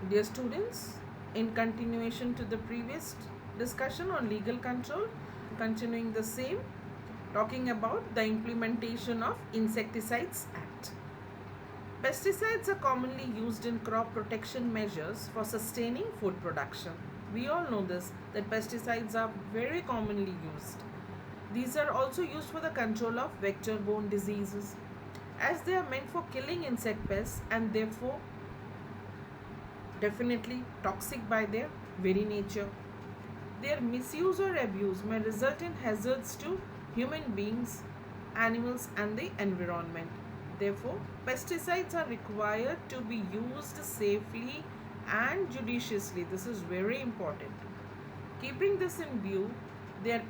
Dear students, in continuation to the previous discussion on legal control, continuing the same, talking about the implementation of Insecticides Act. Pesticides are commonly used in crop protection measures for sustaining food production. We all know this that pesticides are very commonly used. These are also used for the control of vector borne diseases as they are meant for killing insect pests and therefore definitely toxic by their very nature. Their misuse or abuse may result in hazards to human beings, animals, and the environment. Therefore, pesticides are required to be used safely and judiciously. This is very important. Keeping this in view, their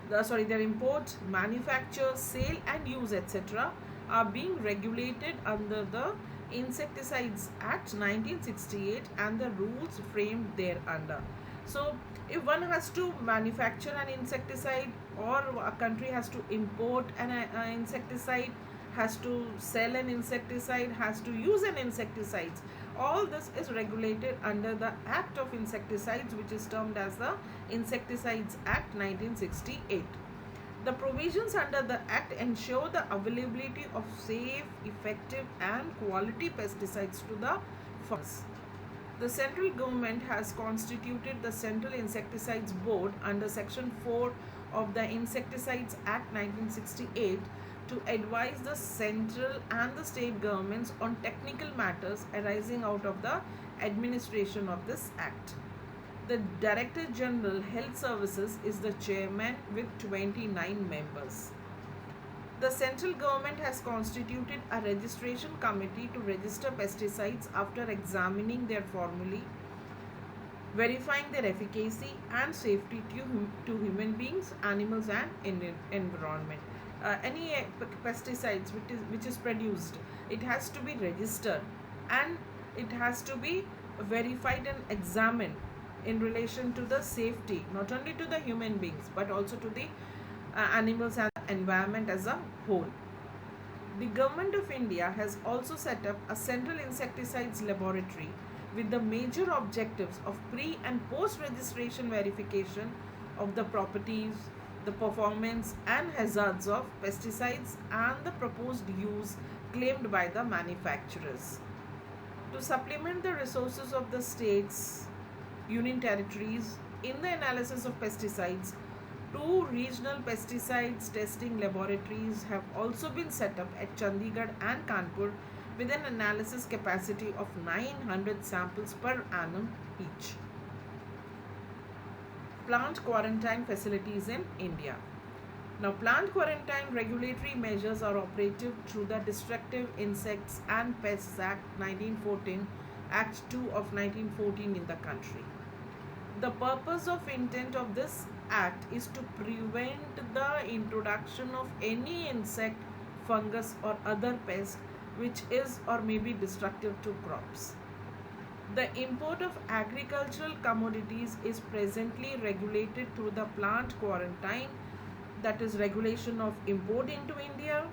their import, manufacture, sale, and use, etc., are being regulated under the Insecticides Act 1968 and the rules framed thereunder. So, if one has to manufacture an insecticide or a country has to import an insecticide, has to sell an insecticide, has to use an insecticide, all this is regulated under the Act of Insecticides, which is termed as the Insecticides Act 1968. The provisions under the Act ensure the availability of safe, effective, and quality pesticides to the farmers. The central government has constituted the Central Insecticides Board under Section 4 of the Insecticides Act 1968 to advise the central and the state governments on technical matters arising out of the administration of this Act. The Director General Health Services is the chairman with 29 members. The central government has constituted a registration committee to register pesticides after examining their formulae, verifying their efficacy and safety to human beings, animals, and environment. Any pesticides which is produced, it has to be registered and it has to be verified and examined in relation to the safety, not only to the human beings but also to the animals and environment as a whole. The Government of India has also set up a central insecticides laboratory with the major objectives of pre and post registration verification of the properties, the performance, and hazards of pesticides and the proposed use claimed by the manufacturers. To supplement the resources of the states, union territories in the analysis of pesticides, two regional pesticides testing laboratories have also been set up at Chandigarh and Kanpur with an analysis capacity of 900 samples per annum each. Plant quarantine facilities in India. Now, plant quarantine regulatory measures are operative through the Destructive Insects and Pests Act 1914, Act 2 of 1914 in the country. The purpose of intent of this act is to prevent the introduction of any insect, fungus, or other pest which is or may be destructive to crops. The import of agricultural commodities is presently regulated through the plant quarantine, that is regulation of import into India,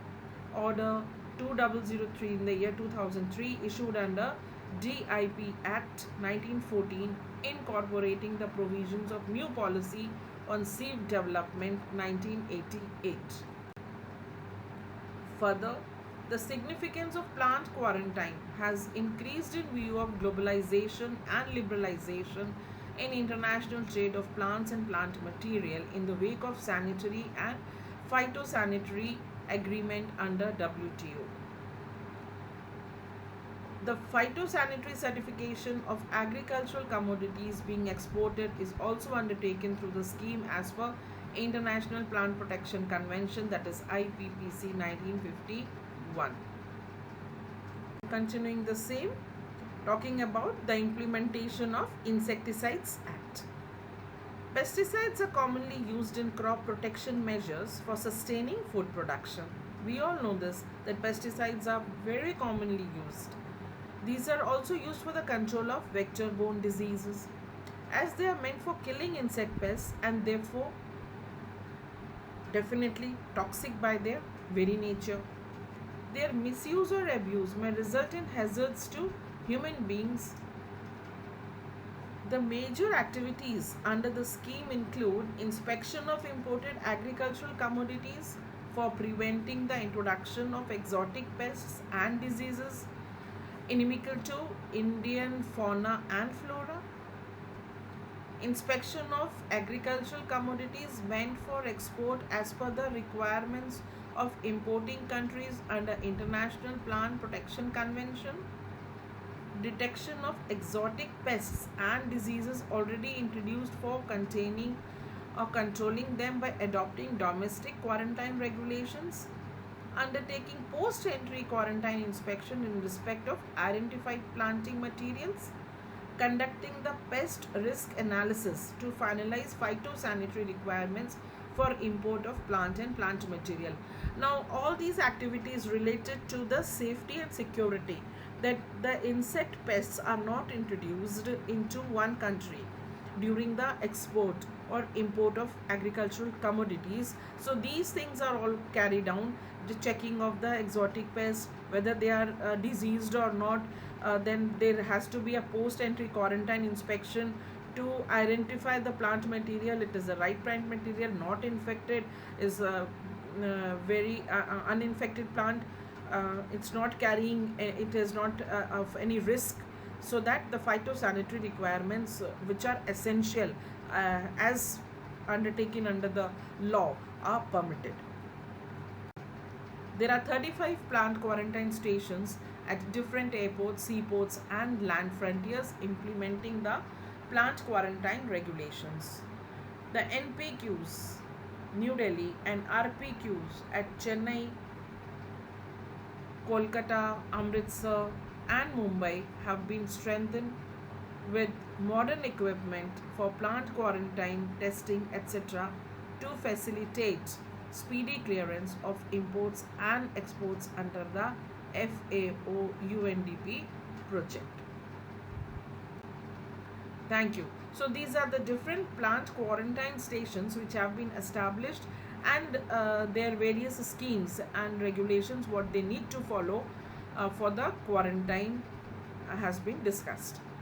order 2003 in the year 2003 issued under DIP Act 1914, incorporating the provisions of new policy on seed development 1988. Further, the significance of plant quarantine has increased in view of globalization and liberalization in international trade of plants and plant material in the wake of sanitary and phytosanitary agreement under WTO. The phytosanitary certification of agricultural commodities being exported is also undertaken through the scheme as per International Plant Protection Convention, that is IPPC 1951. Continuing the same, talking about the implementation of Insecticides Act. Pesticides are commonly used in crop protection measures for sustaining food production. We all know this that pesticides are very commonly used. These are also used for the control of vector borne diseases as they are meant for killing insect pests and therefore definitely toxic by their very nature. Their misuse or abuse may result in hazards to human beings. The major activities under the scheme include inspection of imported agricultural commodities for preventing the introduction of exotic pests and diseases inimical to Indian fauna and flora, inspection of agricultural commodities meant for export as per the requirements of importing countries under International Plant Protection Convention, detection of exotic pests and diseases already introduced for containing or controlling them by adopting domestic quarantine regulations, undertaking post entry quarantine inspection in respect of identified planting materials, conducting the pest risk analysis to finalize phytosanitary requirements for import of plant and plant material. Now, all these activities related to the safety and security, that the insect pests are not introduced into one country during the export or import of agricultural commodities. So these things are all carried out. The checking of the exotic pests, whether they are diseased or not, then there has to be a post entry quarantine inspection to identify the plant material. It is the right plant material, not infected, is a very uninfected plant. It's not carrying, it is not of any risk, so that the phytosanitary requirements which are essential as undertaken under the law are permitted. There are 35 plant quarantine stations at different airports, seaports, and land frontiers implementing the plant quarantine regulations. The NPQs, New Delhi, and RPQs at Chennai, Kolkata, Amritsar, and Mumbai have been strengthened with modern equipment for plant quarantine, testing, etc., to facilitate speedy clearance of imports and exports under the FAO UNDP project. Thank you. So these are the different plant quarantine stations which have been established, and their various schemes and regulations what they need to follow for the quarantine has been discussed.